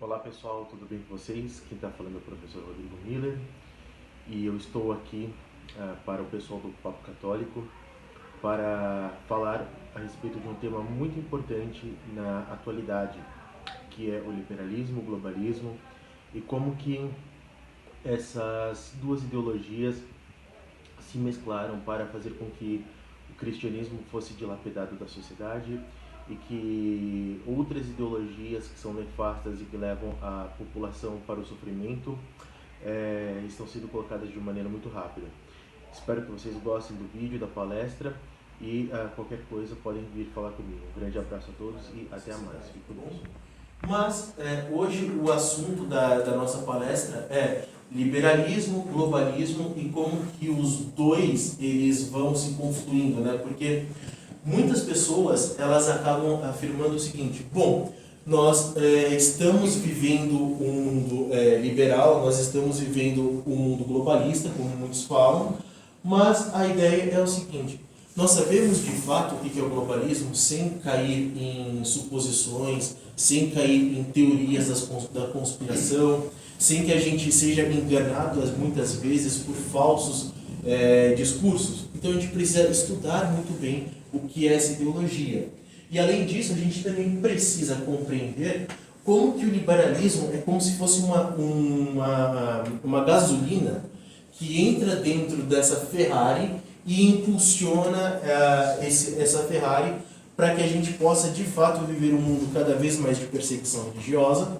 Olá pessoal, tudo bem com vocês? Quem está falando é o professor Rodrigo Miller e eu estou aqui para o pessoal do Papo Católico para falar a respeito de um tema muito importante na atualidade, que é o liberalismo, o globalismo e como que essas duas ideologias se mesclaram para fazer com que o cristianismo fosse dilapidado da sociedade e que outras ideologias que são nefastas e que levam a população para o sofrimento estão sendo colocadas de maneira muito rápida. Espero que vocês gostem do vídeo, da palestra e qualquer coisa podem vir falar comigo. Um grande abraço a todos e até a mais. Fique com Deus. Mas hoje o assunto da nossa palestra é liberalismo, globalismo e como que os dois eles vão se confluindo, né? Porque muitas pessoas elas acabam afirmando o seguinte: bom, nós estamos vivendo um mundo liberal, nós estamos vivendo um mundo globalista, como muitos falam, mas a ideia é o seguinte: nós sabemos de fato o que é o globalismo sem cair em suposições, sem cair em teorias da conspiração, sem que a gente seja enganado muitas vezes por falsos discursos. Então a gente precisa estudar muito bem o que é essa ideologia. E além disso, a gente também precisa compreender como que o liberalismo é como se fosse uma gasolina que entra dentro dessa Ferrari e impulsiona essa Ferrari para que a gente possa de fato viver um mundo cada vez mais de perseguição religiosa,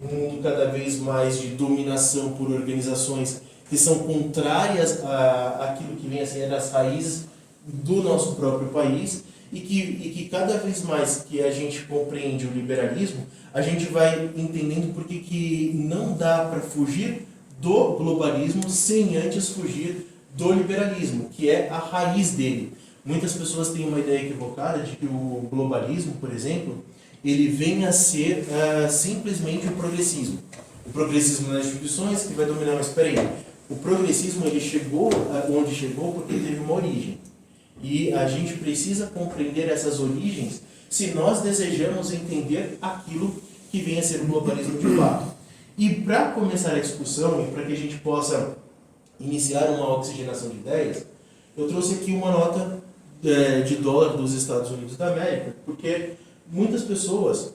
um mundo cada vez mais de dominação por organizações que são contrárias àquilo que vem a ser as raízes do nosso próprio país e que cada vez mais que a gente compreende o liberalismo, a gente vai entendendo porque que não dá para fugir do globalismo sem antes fugir do liberalismo, que é a raiz dele. Muitas pessoas têm uma ideia equivocada de que o globalismo, por exemplo, ele vem a ser simplesmente o progressismo. O progressismo nas instituições que vai dominar, mas espera aí, o progressismo ele chegou onde chegou porque teve uma origem. E a gente precisa compreender essas origens se nós desejamos entender aquilo que vem a ser o globalismo de fato. E para começar a discussão e para que a gente possa iniciar uma oxigenação de ideias, eu trouxe aqui uma nota de dólar dos Estados Unidos da América, porque muitas pessoas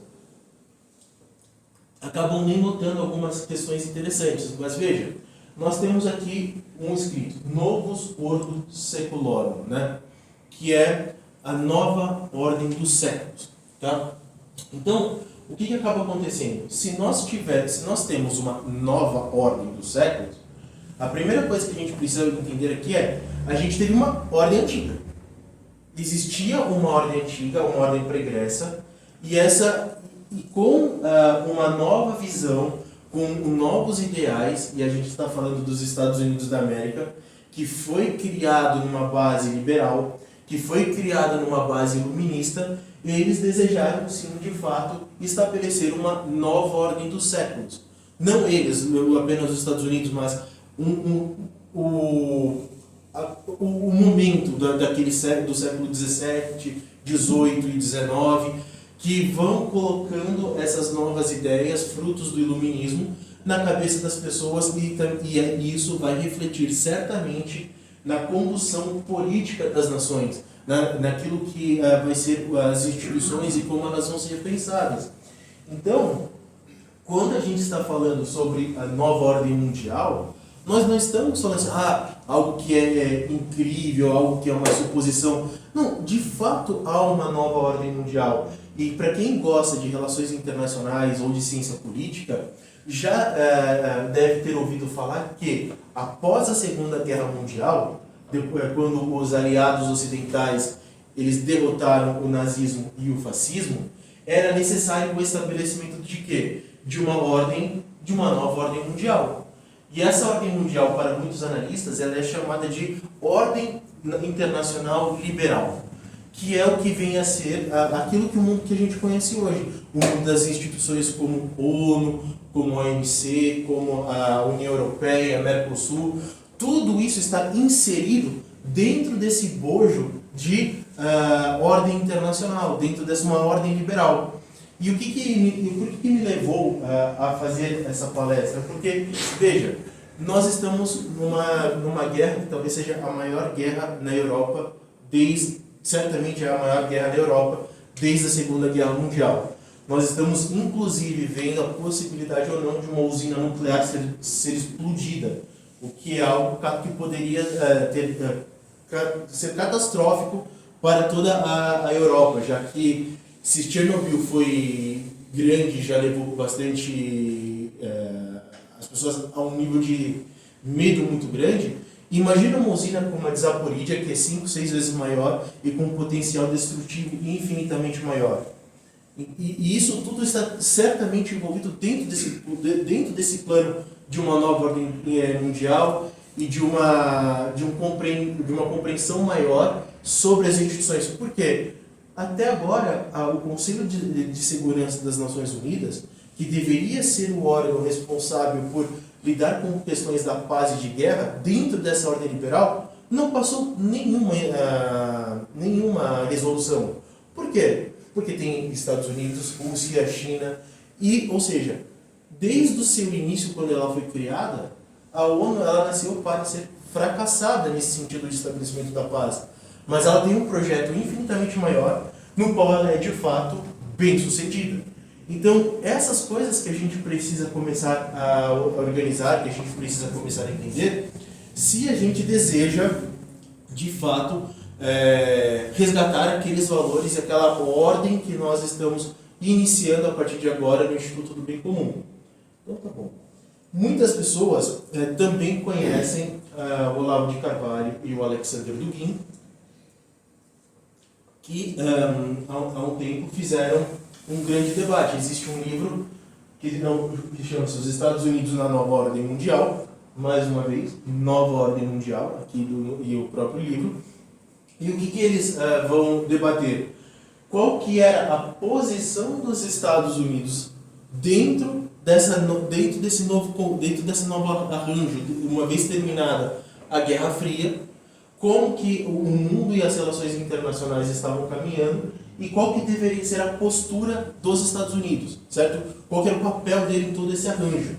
acabam nem notando algumas questões interessantes. Mas veja, nós temos aqui um escrito, Novus Ordo Seclorum, né? Que é a nova ordem dos séculos. Tá? Então, o que acaba acontecendo? Se nós temos uma nova ordem dos séculos, a primeira coisa que a gente precisa entender aqui é a gente teve uma ordem antiga. Existia uma ordem antiga, uma ordem pregressa, e com uma nova visão, com novos ideais, e a gente está falando dos Estados Unidos da América, que foi criado numa base liberal, que foi criado numa base iluminista, e eles desejaram, sim, de fato, estabelecer uma nova ordem dos séculos. Não eles, apenas os Estados Unidos, mas o momento do século XVII, XVIII e XIX, que vão colocando essas novas ideias, frutos do iluminismo, na cabeça das pessoas e isso vai refletir certamente na condução política das nações, naquilo que vai ser as instituições e como elas vão ser pensadas. Então, quando a gente está falando sobre a nova ordem mundial, nós não estamos falando assim, algo que é incrível, algo que é uma suposição. Não, de fato há uma nova ordem mundial. E para quem gosta de relações internacionais ou de ciência política, já deve ter ouvido falar que após a Segunda Guerra Mundial, quando os aliados ocidentais eles derrotaram o nazismo e o fascismo, era necessário o estabelecimento de quê? De uma nova ordem mundial. E essa ordem mundial, para muitos analistas, ela é chamada de Ordem Internacional Liberal, que é o que vem a ser aquilo que o mundo que a gente conhece hoje. O mundo das instituições como ONU, como a OMC, como a União Europeia, a Mercosul, tudo isso está inserido dentro desse bojo de ordem internacional, dentro dessa uma ordem liberal. E por que me levou a fazer essa palestra? Porque, veja, nós estamos numa guerra que talvez seja a maior guerra na Europa, certamente é a maior guerra na Europa, desde a Segunda Guerra Mundial. Nós estamos, inclusive, vendo a possibilidade ou não de uma usina nuclear ser explodida, o que é algo que poderia ser catastrófico para toda a Europa, já que se Chernobyl foi grande, já levou bastante as pessoas a um nível de medo muito grande, imagina uma usina como a de Zaporizhia, que é 5, 6 vezes maior e com um potencial destrutivo infinitamente maior. E isso tudo está certamente envolvido dentro desse plano de uma nova ordem mundial e de uma compreensão maior sobre as instituições. Por quê? Até agora, o Conselho de Segurança das Nações Unidas, que deveria ser o órgão responsável por lidar com questões da paz e de guerra, dentro dessa ordem liberal, não passou nenhuma resolução. Por quê? Porque tem Estados Unidos, Rússia, China, ou seja, desde o seu início, quando ela foi criada, a ONU ela nasceu para ser fracassada nesse sentido de estabelecimento da paz. Mas ela tem um projeto infinitamente maior, no qual ela é de fato bem sucedida. Então, essas coisas que a gente precisa começar a organizar, que a gente precisa começar a entender, se a gente deseja, de fato, resgatar aqueles valores e aquela ordem que nós estamos iniciando a partir de agora no Instituto do Bem Comum. Então, tá bom. Muitas pessoas também conhecem o Olavo de Carvalho e o Alexander Dugin, que há um tempo fizeram um grande debate. Existe um livro que chama-se Os Estados Unidos na Nova Ordem Mundial, mais uma vez, Nova Ordem Mundial, e o próprio livro. E o que eles vão debater? Qual que era a posição dos Estados Unidos dentro dessa nova arranjo, uma vez terminada a Guerra Fria, como que o mundo e as relações internacionais estavam caminhando e qual que deveria ser a postura dos Estados Unidos, certo? Qual que era o papel dele em todo esse arranjo.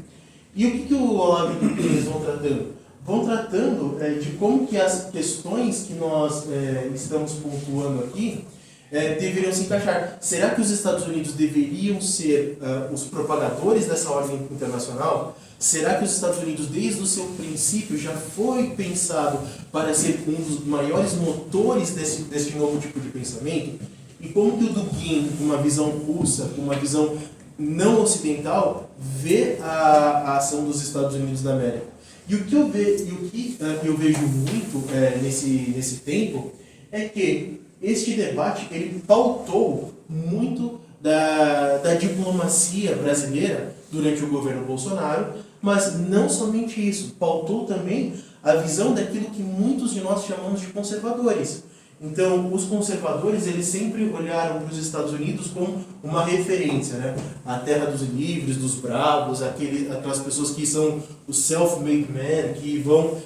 E o que o Olavo e o Dugin vão tratando? Vão tratando de como que as questões que nós estamos pontuando aqui deveriam se encaixar. Será que os Estados Unidos deveriam ser os propagadores dessa ordem internacional? Será que os Estados Unidos, desde o seu princípio, já foi pensado para ser um dos maiores motores desse novo tipo de pensamento? E como que o Dugin, com uma visão russa, com uma visão não ocidental, vê a ação dos Estados Unidos da América? E o que eu vejo muito nesse tempo é que este debate ele pautou muito da diplomacia brasileira durante o governo Bolsonaro, mas não somente isso, pautou também a visão daquilo que muitos de nós chamamos de conservadores. Então, os conservadores eles sempre olharam para os Estados Unidos como uma referência, né? A terra dos livres, dos bravos, aquelas pessoas que são os self-made men, que vão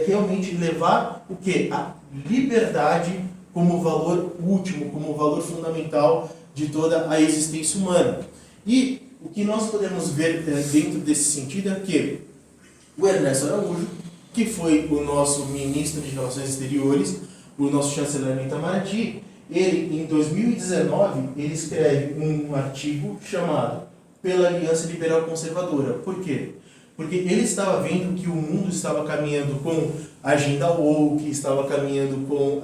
realmente levar o quê? A liberdade como valor último, como valor fundamental de toda a existência humana. E o que nós podemos ver dentro desse sentido é que o Ernesto Araújo, que foi o nosso ministro de Relações Exteriores, o nosso chanceler Itamaraty, ele, em 2019, ele escreve um artigo chamado Pela Aliança Liberal Conservadora. Por quê? Porque ele estava vendo que o mundo estava caminhando com a agenda woke, estava caminhando com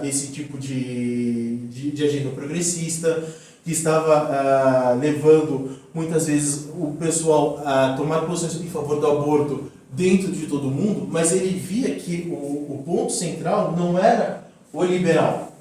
esse tipo de agenda progressista, que estava levando muitas vezes o pessoal a tomar posições em favor do aborto dentro de todo mundo, mas ele via que o ponto central não era o liberal,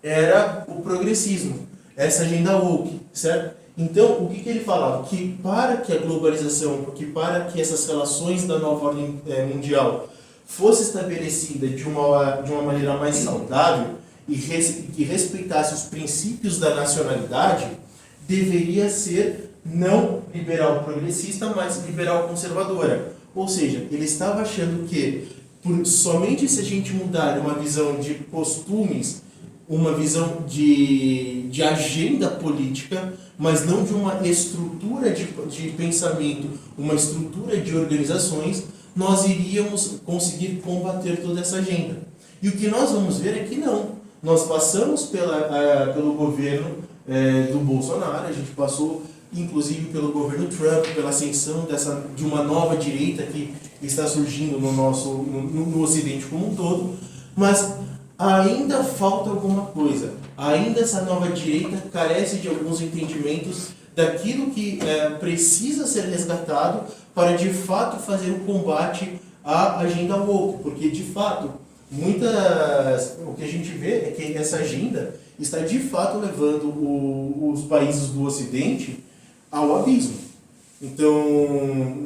era o progressismo, essa agenda woke, certo? Então, o que ele falava? Que para que a globalização, para que essas relações da nova ordem mundial fosse estabelecida de uma maneira mais saudável e que respeitasse os princípios da nacionalidade, deveria ser não liberal progressista, mas liberal conservadora. Ou seja, ele estava achando que somente se a gente mudar uma visão de costumes uma visão de agenda política, mas não de uma estrutura de pensamento, uma estrutura de organizações, nós iríamos conseguir combater toda essa agenda. E o que nós vamos ver é que não. Nós passamos pelo governo do Bolsonaro, a gente passou inclusive pelo governo Trump, pela ascensão de uma nova direita que está surgindo no Ocidente como um todo, mas ainda falta alguma coisa. Ainda essa nova direita carece de alguns entendimentos daquilo que precisa ser resgatado para de fato fazer o combate à agenda woke, porque de fato o que a gente vê é que essa agenda está de fato levando os países do Ocidente ao abismo. Então,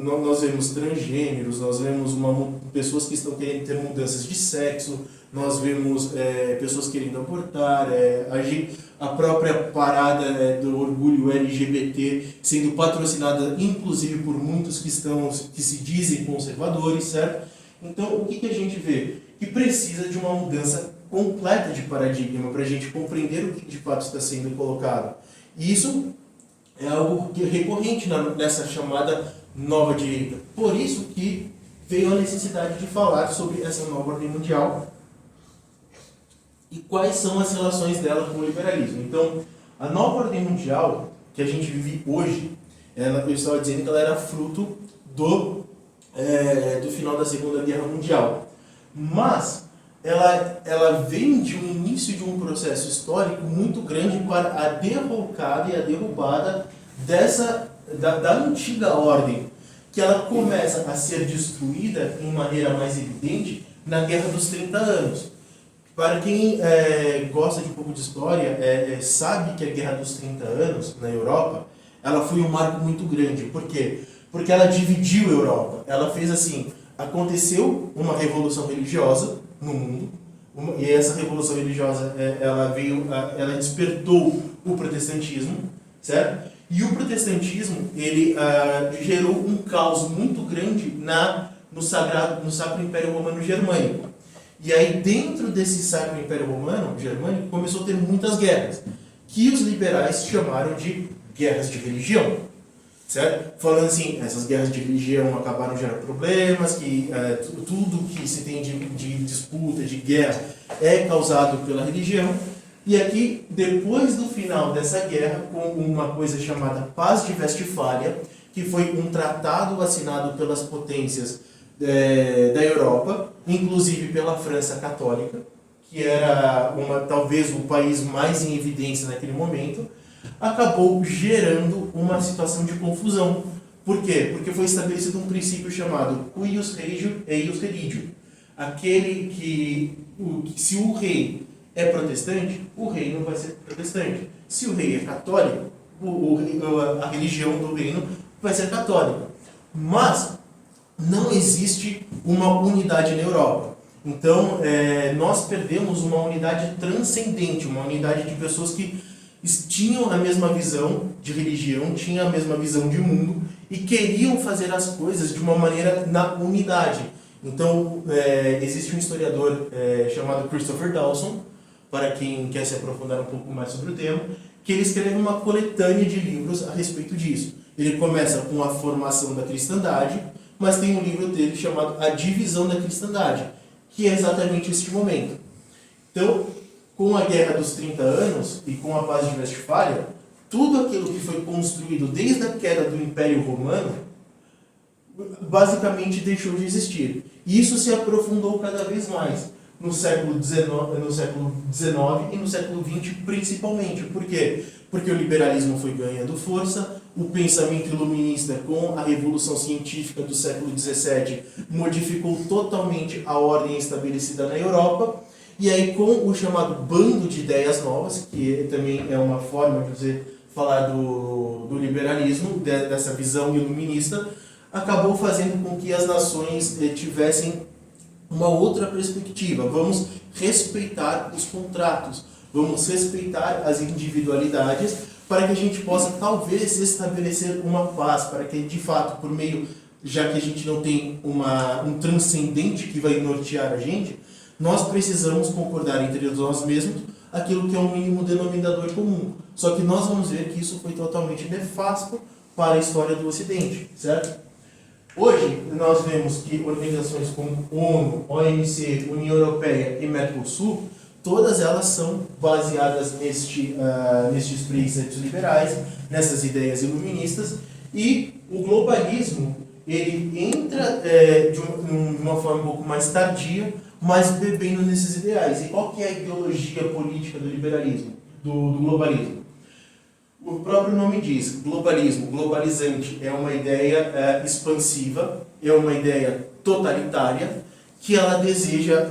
nós vemos transgêneros, nós vemos pessoas que estão querendo ter mudanças de sexo, nós vemos pessoas querendo abortar, a própria parada do orgulho LGBT sendo patrocinada, inclusive, por muitos que se dizem conservadores, certo? Então, o que a gente vê? Que precisa de uma mudança completa de paradigma para a gente compreender o que de fato está sendo colocado. E isso é algo recorrente nessa chamada nova direita. Por isso que veio a necessidade de falar sobre essa nova ordem mundial e quais são as relações dela com o liberalismo. Então, a nova ordem mundial que a gente vive hoje, eu estava dizendo que ela era fruto do final da Segunda Guerra Mundial. Mas ela vem de um início de um processo histórico muito grande para a derrocada e a derrubada da antiga ordem, que ela começa a ser destruída em maneira mais evidente na Guerra dos 30 Anos. Para quem gosta de um pouco de história, sabe que a Guerra dos 30 Anos, na Europa, ela foi um marco muito grande. Por quê? Porque ela dividiu a Europa. Ela fez assim, aconteceu uma revolução religiosa no mundo, e essa revolução religiosa ela despertou o protestantismo, certo? E o protestantismo ele gerou um caos muito grande no Sacro Império Romano Germânico. E aí dentro desse Sacro Império Romano Germânico começou a ter muitas guerras, que os liberais chamaram de guerras de religião. Certo? Falando assim, essas guerras de religião acabaram gerando problemas, que tudo que se tem de disputa, de guerra, é causado pela religião. E aqui, depois do final dessa guerra, com uma coisa chamada Paz de Westfália, que foi um tratado assinado pelas potências da Europa, inclusive pela França Católica, que era talvez o país mais em evidência naquele momento, acabou gerando uma situação de confusão. Por quê? Porque foi estabelecido um princípio chamado cuius regio eius religio. Aquele se o rei é protestante, o reino vai ser protestante. Se o rei é católico, a religião do reino vai ser católica. Mas não existe uma unidade na Europa. Então, nós perdemos uma unidade transcendente, uma unidade de pessoas que tinham a mesma visão de religião, tinham a mesma visão de mundo e queriam fazer as coisas de uma maneira na unidade. Então, existe um historiador chamado Christopher Dawson, para quem quer se aprofundar um pouco mais sobre o tema, que ele escreve uma coletânea de livros a respeito disso. Ele começa com a formação da cristandade, mas tem um livro dele chamado A Divisão da Cristandade, que é exatamente este momento. Então, com a Guerra dos 30 Anos e com a Paz de Westfália, tudo aquilo que foi construído desde a queda do Império Romano, basicamente deixou de existir. E isso se aprofundou cada vez mais no século XIX e no século XX principalmente. Por quê? Porque o liberalismo foi ganhando força, o pensamento iluminista com a Revolução Científica do século XVII modificou totalmente a ordem estabelecida na Europa. E aí, com o chamado bando de ideias novas, que também é uma forma de você falar do liberalismo, dessa visão iluminista, acabou fazendo com que as nações tivessem uma outra perspectiva. Vamos respeitar os contratos, vamos respeitar as individualidades, para que a gente possa, talvez, estabelecer uma paz, para que, de fato, por meio, já que a gente não tem um transcendente que vai nortear a gente, nós precisamos concordar entre nós mesmos aquilo que é um mínimo denominador comum. Só que nós vamos ver que isso foi totalmente nefasto para a história do Ocidente, certo? Hoje, nós vemos que organizações como ONU, OMC, União Europeia e Mercosul, todas elas são baseadas nestes preceitos liberais, nessas ideias iluministas, e o globalismo ele entra de uma forma um pouco mais tardia, mas bebendo nesses ideais. E qual que é a ideologia política do liberalismo, do globalismo? O próprio nome diz, globalismo, globalizante, é uma ideia expansiva, é uma ideia totalitária, que ela deseja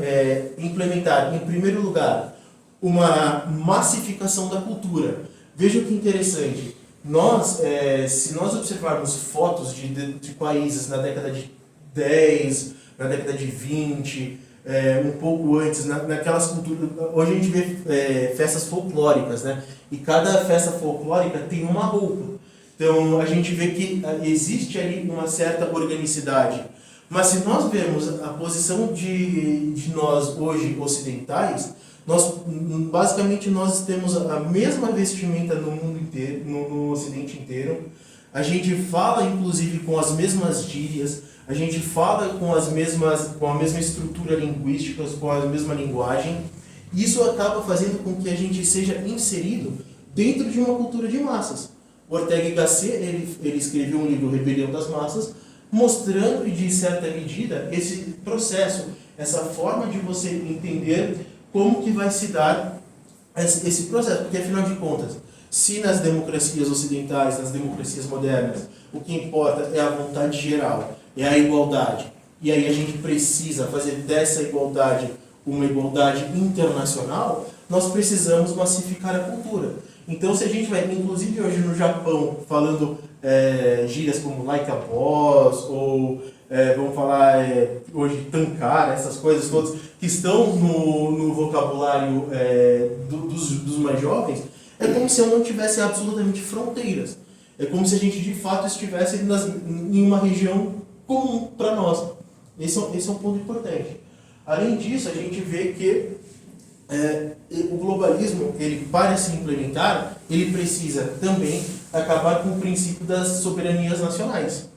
implementar, em primeiro lugar, uma massificação da cultura. Veja que interessante, se nós observarmos fotos de países na década de 10, na década de 20, um pouco antes, naquelas culturas, hoje a gente vê festas folclóricas, né? E cada festa folclórica tem uma roupa. Então a gente vê que existe ali uma certa organicidade. Mas se nós vemos a posição de nós hoje ocidentais, basicamente nós temos a mesma vestimenta no mundo inteiro, no Ocidente inteiro. A gente fala inclusive com as mesmas gírias, a gente fala com a mesma estrutura linguística, com a mesma linguagem. Isso acaba fazendo com que a gente seja inserido dentro de uma cultura de massas. Ortega y Gasset, ele escreveu um livro, Rebelião das Massas, mostrando, de certa medida, esse processo, essa forma de você entender como que vai se dar esse processo. Porque, afinal de contas, se nas democracias ocidentais, nas democracias modernas, o que importa é a vontade geral, é a igualdade, e aí a gente precisa fazer dessa igualdade uma igualdade internacional, nós precisamos massificar a cultura. Então, se a gente vai, inclusive hoje no Japão, falando gírias como like a boss, ou vamos falar hoje tankara, essas coisas todas, que estão no vocabulário dos mais jovens, é como se eu não tivesse absolutamente fronteiras. É como se a gente de fato estivesse em uma região comum para nós. Esse é um ponto importante. Além disso, a gente vê que o globalismo, ele, para se implementar, ele precisa também acabar com o princípio das soberanias nacionais.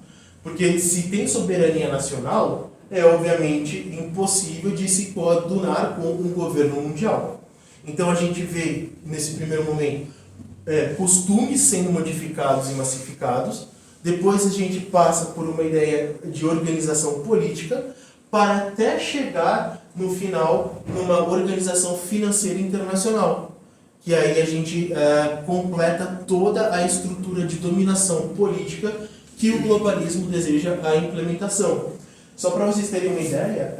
Porque se tem soberania nacional, é obviamente impossível de se coadunar com um governo mundial. Então a gente vê, nesse primeiro momento, costumes sendo modificados e massificados. Depois a gente passa por uma ideia de organização política, para até chegar, no final, numa organização financeira internacional. Que aí a gente completa toda a estrutura de dominação política que o globalismo deseja a implementação. Só para vocês terem uma ideia,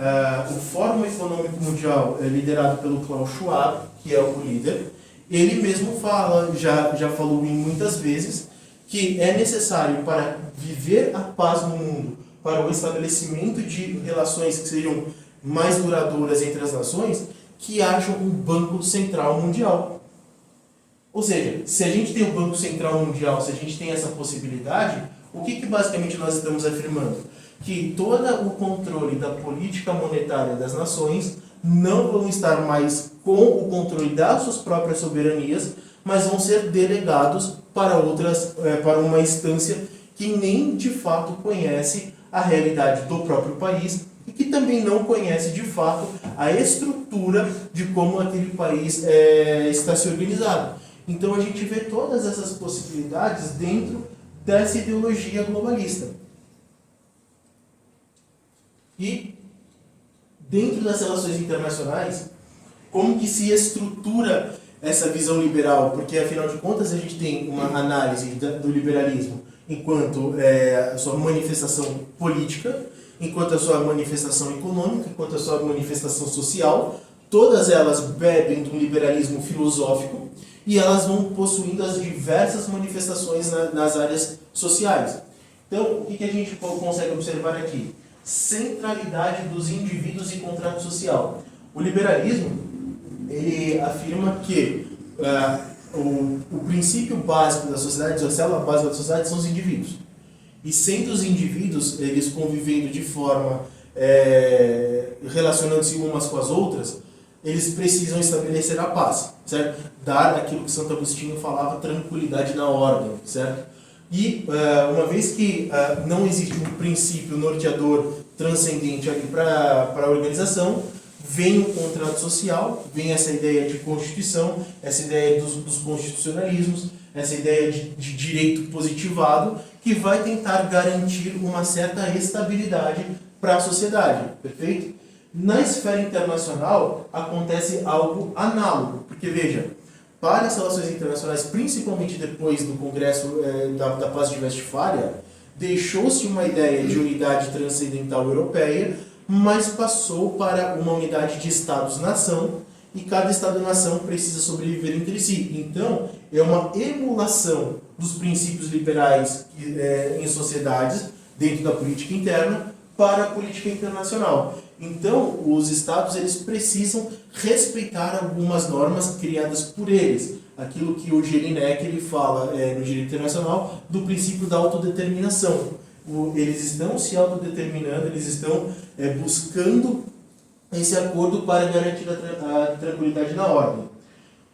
o Fórum Econômico Mundial, liderado pelo Klaus Schwab, que é o líder, ele mesmo fala, já falou muitas vezes, que é necessário para viver a paz no mundo, para o estabelecimento de relações que sejam mais duradouras entre as nações, que haja um Banco Central Mundial. Ou seja, se a gente tem um Banco Central Mundial, se a gente tem essa possibilidade, o que basicamente nós estamos afirmando? Que todo o controle da política monetária das nações não vão estar mais com o controle das suas próprias soberanias, mas vão ser delegados para para uma instância que nem de fato conhece a realidade do próprio país e que também não conhece de fato a estrutura de como aquele país está se organizado. Então a gente vê todas essas possibilidades dentro dessa ideologia globalista. E dentro das relações internacionais, como que se estrutura essa visão liberal? Porque afinal de contas a gente tem uma análise do liberalismo enquanto a sua manifestação política, enquanto a sua manifestação econômica, enquanto a sua manifestação social. Todas elas bebem de um liberalismo filosófico e elas vão possuindo as diversas manifestações nas áreas sociais. Então, o que a gente consegue observar aqui? Centralidade dos indivíduos e contrato social. O liberalismo, ele afirma que o princípio básico da sociedade, a célula básica da sociedade são os indivíduos. E sendo os indivíduos, eles convivendo de forma, relacionando-se umas com as outras, eles precisam estabelecer a paz. certo? Dar aquilo que Santo Agostinho falava, tranquilidade na ordem, certo? E uma vez que não existe um princípio norteador transcendente ali para a organização, vem o contrato social, vem essa ideia de constituição, essa ideia dos constitucionalismos, essa ideia de direito positivado, que vai tentar garantir uma certa estabilidade para a sociedade, perfeito? Na esfera internacional acontece algo análogo, porque veja, para as relações internacionais, principalmente depois do Congresso da Paz de Westfália, deixou-se uma ideia de unidade transcendental europeia, mas passou para uma unidade de Estados-nação, e cada Estado-nação precisa sobreviver entre si. Então, é uma emulação dos princípios liberais em sociedades, dentro da política interna, para a política internacional. Então, os Estados eles precisam respeitar algumas normas criadas por eles. Aquilo que o Jelinek ele fala no direito internacional do princípio da autodeterminação. Eles estão se autodeterminando, eles estão buscando esse acordo para garantir a tranquilidade na ordem.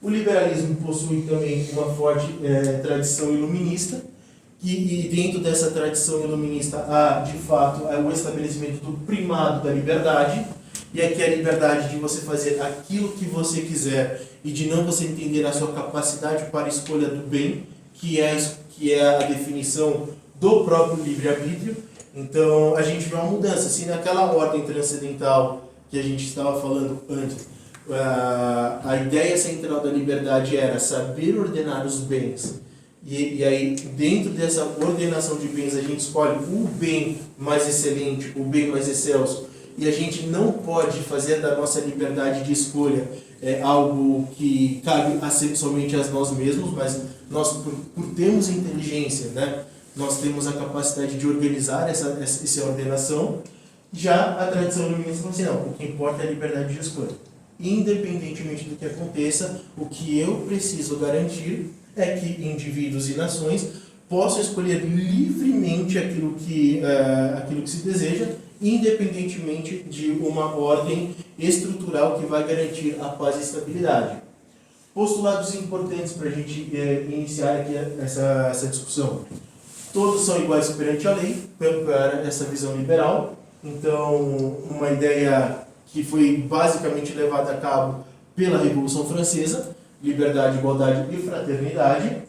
O liberalismo possui também uma forte tradição iluminista, e dentro dessa tradição iluminista há, de fato, o estabelecimento do primado da liberdade, e aqui a liberdade de você fazer aquilo que você quiser e de não você entender a sua capacidade para a escolha do bem, que é a definição do próprio livre-arbítrio. Então, a gente vê uma mudança. Se naquela ordem transcendental que a gente estava falando antes, a ideia central da liberdade era saber ordenar os bens, e aí, dentro dessa ordenação de bens, a gente escolhe o bem mais excelente, o bem mais excelso, e a gente não pode fazer da nossa liberdade de escolha algo que cabe somente a nós mesmos, mas nós, por termos inteligência, né, nós temos a capacidade de organizar essa ordenação. Já a tradição iluminista fala assim, não, o que importa é a liberdade de escolha. Independentemente do que aconteça, o que eu preciso garantir é que indivíduos e nações possam escolher livremente aquilo que se deseja, independentemente de uma ordem estrutural que vai garantir a paz e a estabilidade. Postulados importantes para a gente iniciar aqui essa discussão. Todos são iguais perante a lei, para essa visão liberal. Então, uma ideia que foi basicamente levada a cabo pela Revolução Francesa, liberdade, igualdade e fraternidade.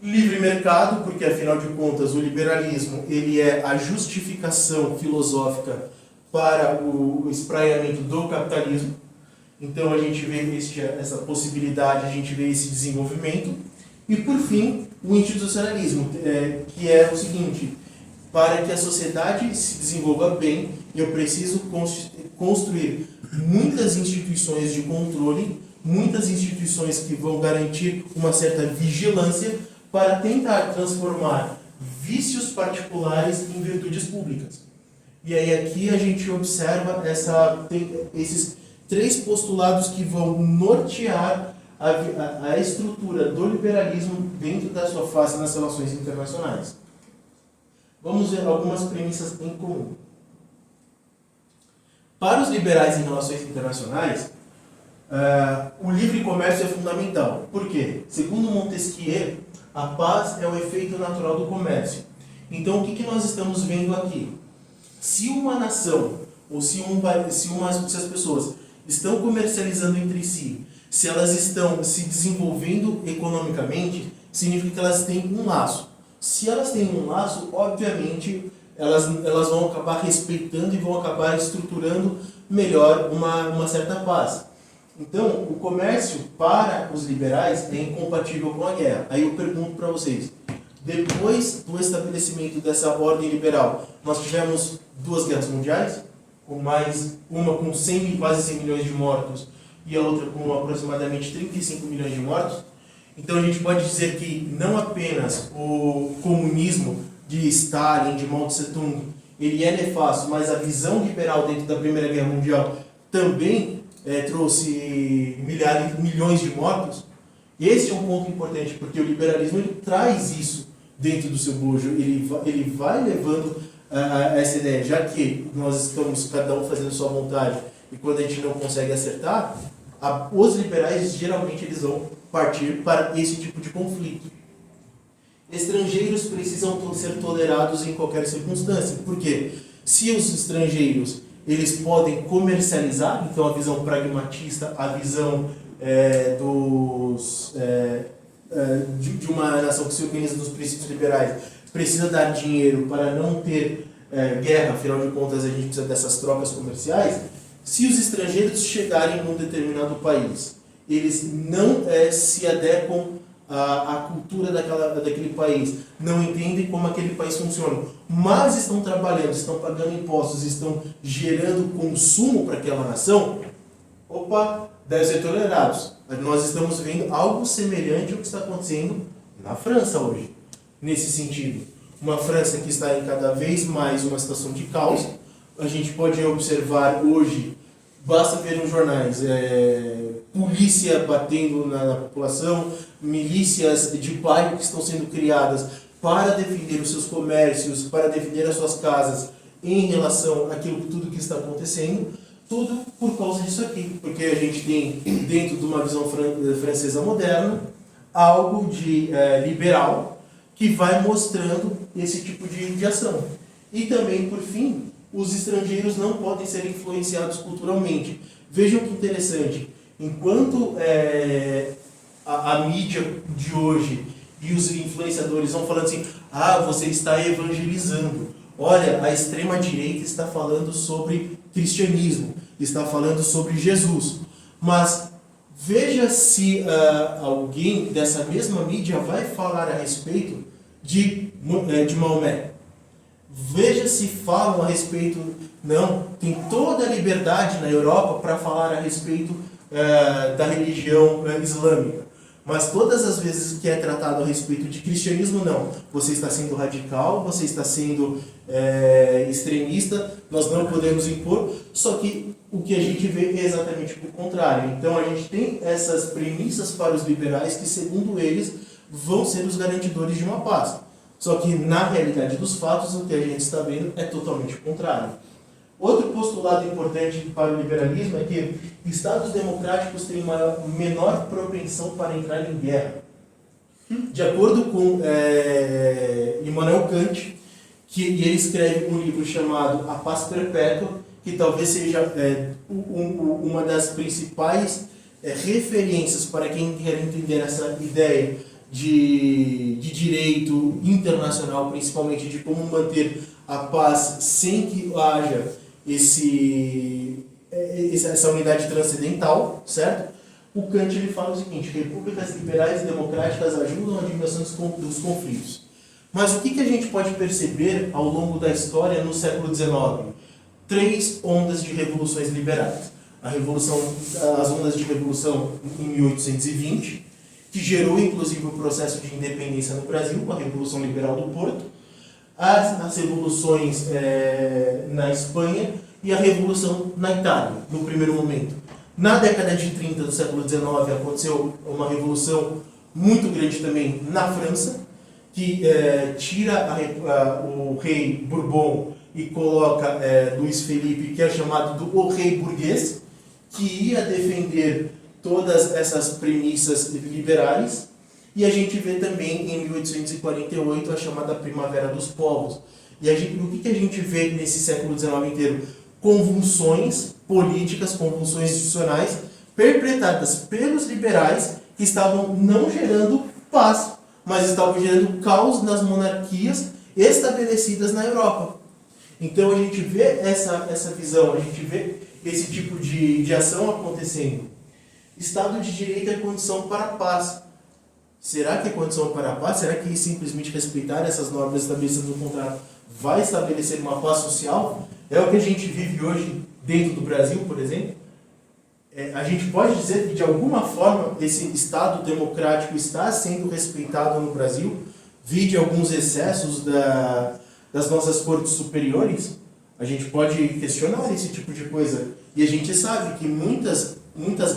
Livre mercado, porque afinal de contas o liberalismo ele é a justificação filosófica para o espraiamento do capitalismo. Então a gente vê essa possibilidade, a gente vê esse desenvolvimento. E por fim, o institucionalismo, que é o seguinte: para que a sociedade se desenvolva bem, eu preciso construir muitas instituições de controle, muitas instituições que vão garantir uma certa vigilância para tentar transformar vícios particulares em virtudes públicas. E aí aqui a gente observa esses três postulados que vão nortear a estrutura do liberalismo dentro da sua face nas relações internacionais. Vamos ver algumas premissas em comum. Para os liberais em relações internacionais, o livre comércio é fundamental. Por quê? Segundo Montesquieu, a paz é o efeito natural do comércio. Então, o que nós estamos vendo aqui? Se uma nação, ou se as pessoas estão comercializando entre si, se elas estão se desenvolvendo economicamente, significa que elas têm um laço. Se elas têm um laço, obviamente, elas vão acabar respeitando e vão acabar estruturando melhor uma certa paz. Então, o comércio para os liberais é incompatível com a guerra. Aí eu pergunto para vocês, depois do estabelecimento dessa ordem liberal, nós tivemos 2 guerras mundiais, uma com quase 100 milhões de mortos e a outra com aproximadamente 35 milhões de mortos. Então a gente pode dizer que não apenas o comunismo de Stalin, de Mao Tse-tung, ele é nefasto, mas a visão liberal dentro da Primeira Guerra Mundial também trouxe milhões de mortos. Esse é um ponto importante, porque o liberalismo ele traz isso dentro do seu bojo, ele vai levando essa ideia, já que nós estamos cada um fazendo sua vontade, e quando a gente não consegue acertar, Os liberais, geralmente, eles vão partir para esse tipo de conflito. Estrangeiros precisam ser tolerados em qualquer circunstância. Por quê? Se os estrangeiros eles podem comercializar, então a visão pragmatista, a visão de uma nação que se organiza nos princípios liberais, precisa dar dinheiro para não ter guerra, afinal de contas a gente precisa dessas trocas comerciais. Se os estrangeiros chegarem num determinado país, eles não se adequam à cultura daquele país, não entendem como aquele país funciona, mas estão trabalhando, estão pagando impostos, estão gerando consumo para aquela nação, devem ser tolerados. Nós estamos vendo algo semelhante ao que está acontecendo na França hoje, nesse sentido. Uma França que está em cada vez mais uma situação de caos. A gente pode observar hoje, basta ver nos jornais, polícia batendo na população, milícias de bairro que estão sendo criadas para defender os seus comércios, para defender as suas casas em relação àquilo tudo que está acontecendo, tudo por causa disso aqui, porque a gente tem dentro de uma visão francesa moderna algo de liberal que vai mostrando esse tipo de ação. E também, por fim, os estrangeiros não podem ser influenciados culturalmente. Vejam que interessante, enquanto a mídia de hoje e os influenciadores vão falando assim, você está evangelizando, olha, a extrema-direita está falando sobre cristianismo, está falando sobre Jesus, mas veja se alguém dessa mesma mídia vai falar a respeito de Maomé. Veja se falam a respeito... Não, tem toda a liberdade na Europa para falar a respeito da religião islâmica. Mas todas as vezes que é tratado a respeito de cristianismo, não. Você está sendo radical, você está sendo extremista, nós não podemos impor. Só que o que a gente vê é exatamente o contrário. Então a gente tem essas premissas para os liberais que, segundo eles, vão ser os garantidores de uma paz. Só que, na realidade dos fatos, o que a gente está vendo é totalmente o contrário. Outro postulado importante para o liberalismo é que estados democráticos têm uma menor propensão para entrar em guerra. De acordo com Immanuel Kant, e ele escreve um livro chamado A Paz Perpétua, que talvez seja uma das principais referências para quem quer entender essa ideia de direito internacional, principalmente de como manter a paz sem que haja essa unidade transcendental, certo? O Kant ele fala o seguinte: repúblicas liberais e democráticas ajudam a diminuição dos conflitos. Mas o que a gente pode perceber ao longo da história no século XIX? 3 ondas de revoluções liberais. As ondas de revolução em 1820, que gerou inclusive o processo de independência no Brasil, com a Revolução Liberal do Porto, as revoluções na Espanha e a Revolução na Itália, no primeiro momento. Na década de 30 do século XIX aconteceu uma revolução muito grande também na França, que tira o rei Bourbon e coloca Luís Felipe, que é chamado do o rei burguês, que ia defender todas essas premissas liberais. E a gente vê também em 1848 a chamada Primavera dos Povos. E o que a gente vê nesse século XIX inteiro? Convulsões políticas, convulsões institucionais perpetradas pelos liberais, que estavam não gerando paz, mas estavam gerando caos nas monarquias estabelecidas na Europa. Então a gente vê essa visão, a gente vê esse tipo de ação acontecendo. Estado de Direito é condição para a paz. Será que é condição para a paz? Será que simplesmente respeitar essas normas estabelecidas no contrato vai estabelecer uma paz social? É o que a gente vive hoje dentro do Brasil, por exemplo. A gente pode dizer que, de alguma forma, esse Estado democrático está sendo respeitado no Brasil, vide alguns excessos das nossas cortes superiores. A gente pode questionar esse tipo de coisa. E a gente sabe que muitas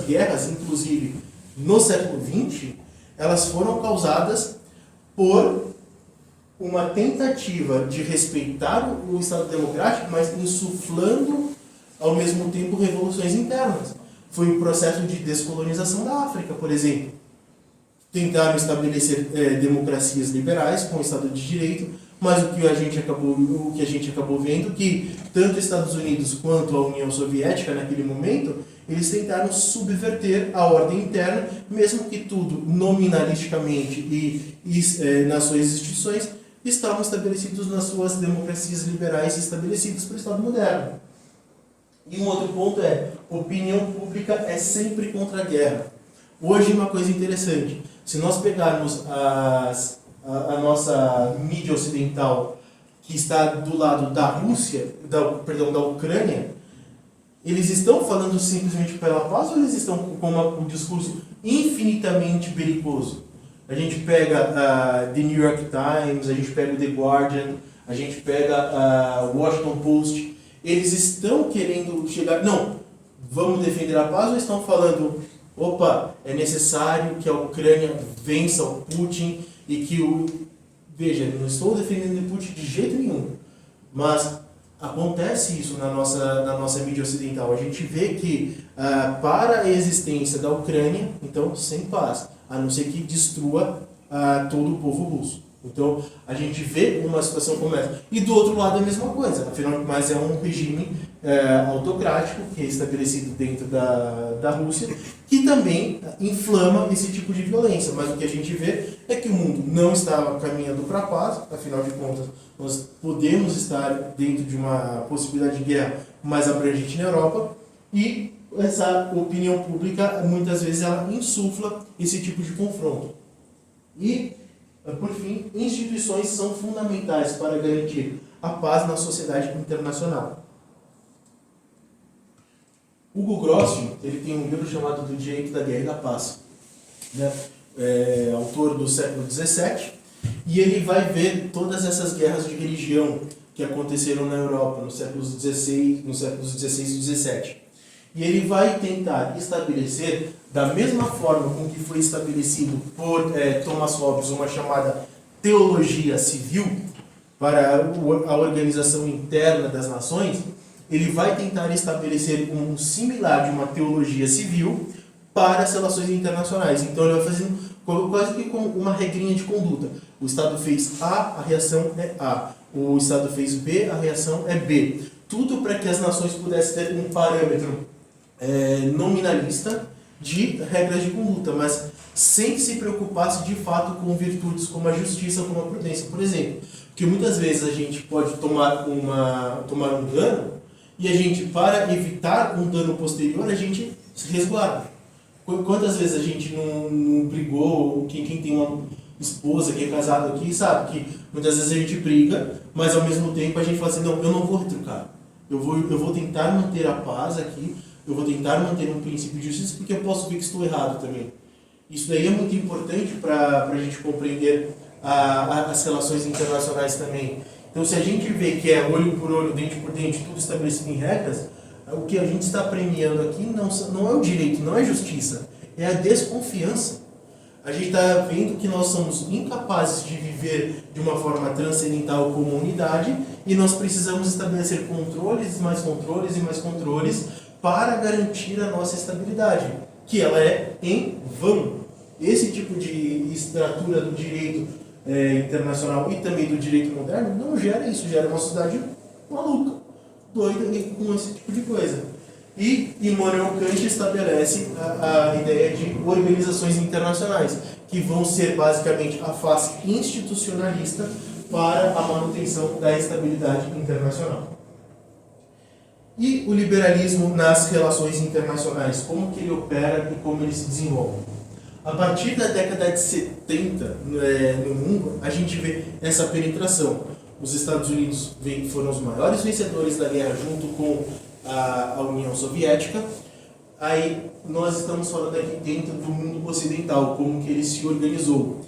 guerras, inclusive no século XX, elas foram causadas por uma tentativa de respeitar o Estado democrático, mas insuflando ao mesmo tempo revoluções internas. foi o processo de descolonização da África, por exemplo. Tentaram estabelecer democracias liberais com o Estado de Direito, mas o que a gente acabou vendo que tanto os Estados Unidos quanto a União Soviética naquele momento, eles tentaram subverter a ordem interna, mesmo que tudo nominalisticamente e nas suas instituições estavam estabelecidos nas suas democracias liberais estabelecidas pelo Estado moderno. E um outro ponto opinião pública é sempre contra a guerra. Hoje uma coisa interessante, se nós pegarmos a nossa mídia ocidental, que está do lado da Rússia, da Ucrânia, eles estão falando simplesmente pela paz ou eles estão com um discurso infinitamente belicoso? A gente pega The New York Times, a gente pega o The Guardian, a gente pega o Washington Post. Eles estão querendo chegar... Não, vamos defender a paz ou estão falando... Opa, é necessário que a Ucrânia vença o Putin e que o... Veja, não estou defendendo o Putin de jeito nenhum, mas acontece isso na nossa mídia ocidental. A gente vê que para a existência da Ucrânia, então, sem paz, a não ser que destrua todo o povo russo. Então, a gente vê uma situação como essa. E do outro lado é a mesma coisa, afinal, mas é um regime autocrático que é estabelecido dentro da Rússia, que também inflama esse tipo de violência. Mas o que a gente vê é que o mundo não está caminhando para a paz, afinal de contas, nós podemos estar dentro de uma possibilidade de guerra mais abrangente na Europa, e essa opinião pública, muitas vezes, ela insufla esse tipo de confronto. E, por fim, instituições são fundamentais para garantir a paz na sociedade internacional. Hugo Grossman, ele tem um livro chamado Do Direito da Guerra e da Paz, né? Autor do século XVII, e ele vai ver todas essas guerras de religião que aconteceram na Europa nos séculos XVI e XVII. E ele vai tentar estabelecer, da mesma forma com que foi estabelecido por Thomas Hobbes, uma chamada teologia civil para a organização interna das nações, ele vai tentar estabelecer um similar de uma teologia civil para as relações internacionais. Então ele vai fazendo quase que com uma regrinha de conduta. O Estado fez A, a reação é A. O Estado fez B, a reação é B. Tudo para que as nações pudessem ter um parâmetro nominalista de regras de conduta, mas sem se preocupar de fato com virtudes como a justiça, como a prudência, por exemplo. Porque muitas vezes a gente pode tomar um dano e a gente, para evitar um dano posterior, a gente se resguarda. Quantas vezes a gente não brigou, quem tem uma esposa que é casado aqui, sabe que muitas vezes a gente briga, mas ao mesmo tempo a gente fala assim, não, eu não vou retrucar. Eu vou tentar manter a paz aqui, eu vou tentar manter um princípio de justiça, porque eu posso ver que estou errado também. Isso daí é muito importante para a gente compreender as relações internacionais também. Então, se a gente vê que é olho por olho, dente por dente, tudo estabelecido em regras, o que a gente está premiando aqui não é o direito, não é a justiça, é a desconfiança. A gente está vendo que nós somos incapazes de viver de uma forma transcendental como unidade e nós precisamos estabelecer controles, mais controles e mais controles para garantir a nossa estabilidade, que ela é em vão. Esse tipo de estrutura do direito internacional e também do direito moderno não gera isso, gera uma sociedade maluca, doida com esse tipo de coisa. E Immanuel Kant estabelece a ideia de organizações internacionais, que vão ser basicamente a face institucionalista para a manutenção da estabilidade internacional. E o liberalismo nas relações internacionais, como que ele opera e como ele se desenvolve? A partir da década de 70 no mundo, a gente vê essa penetração. Os Estados Unidos foram os maiores vencedores da guerra junto com a União Soviética. Aí nós estamos falando aqui dentro do mundo ocidental, como que ele se organizou.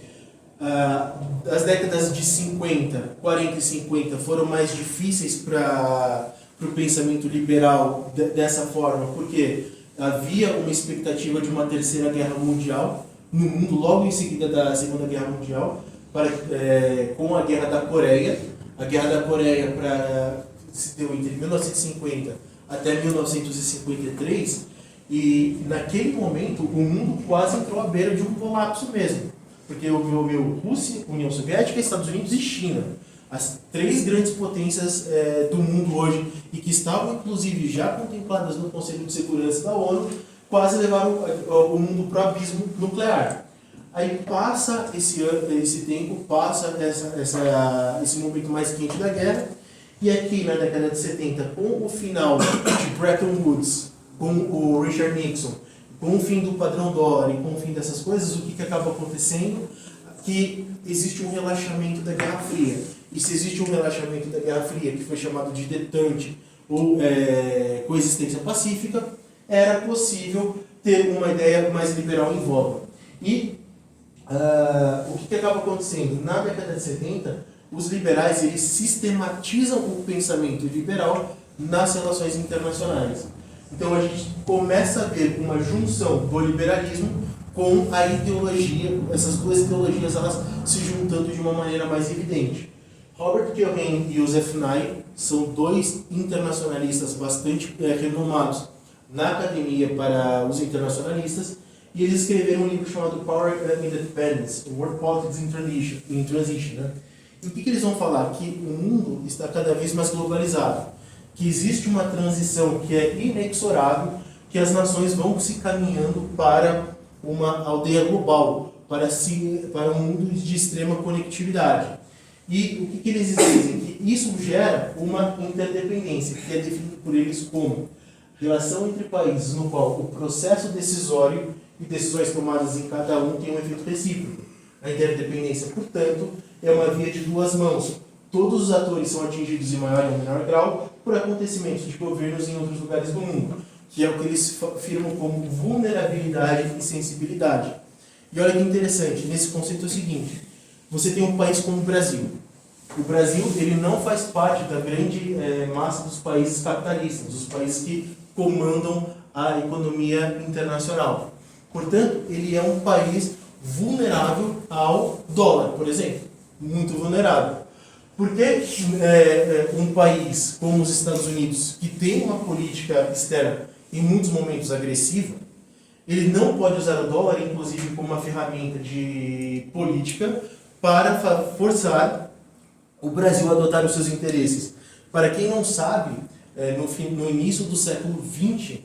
As décadas de 40 e 50 foram mais difíceis para o pensamento liberal dessa forma, porque havia uma expectativa de uma terceira guerra mundial no mundo, logo em seguida da Segunda Guerra Mundial, com a Guerra da Coreia. A Guerra da Coreia se deu entre 1950 até 1953, E naquele momento o mundo quase entrou à beira de um colapso mesmo, porque envolveu Rússia, União Soviética, Estados Unidos e China, as três grandes potências do mundo hoje, e que estavam inclusive já contempladas no Conselho de Segurança da ONU, quase levaram o mundo para o abismo nuclear. Aí passa esse tempo, passa esse momento mais quente da guerra, e aqui na década de 70, com o final de Bretton Woods, com o Richard Nixon, com o fim do padrão dólar e com o fim dessas coisas, o que acaba acontecendo? Que existe um relaxamento da Guerra Fria. E se existe um relaxamento da Guerra Fria, que foi chamado de detente ou coexistência pacífica, era possível ter uma ideia mais liberal em voga. E o que acaba acontecendo? Na década de 70, os liberais eles sistematizam o pensamento liberal nas relações internacionais. Então a gente começa a ver uma junção do liberalismo com a ideologia, essas duas ideologias elas se juntando de uma maneira mais evidente. Robert Keohane e Joseph Nye são dois internacionalistas bastante renomados na academia para os internacionalistas, e eles escreveram um livro chamado Power and Independence, World Politics in Transition. Né? E o que eles vão falar? Que o mundo está cada vez mais globalizado, que existe uma transição que é inexorável, que as nações vão se caminhando para uma aldeia global, para um mundo de extrema conectividade. E o que eles dizem? Que isso gera uma interdependência, que é definido por eles como relação entre países no qual o processo decisório e decisões tomadas em cada um tem um efeito recíproco. A interdependência, portanto, é uma via de duas mãos. Todos os atores são atingidos em maior ou menor grau por acontecimentos de governos em outros lugares do mundo, que é o que eles afirmam como vulnerabilidade e sensibilidade. E olha que interessante, nesse conceito é o seguinte: você tem um país como o Brasil. O Brasil ele não faz parte da grande massa dos países capitalistas, dos países que comandam a economia internacional. Portanto, ele é um país vulnerável ao dólar, por exemplo. Muito vulnerável. Porque um país como os Estados Unidos, que tem uma política externa em muitos momentos agressiva, ele não pode usar o dólar, inclusive, como uma ferramenta de política para forçar o Brasil a adotar os seus interesses. Para quem não sabe, no início do século XX,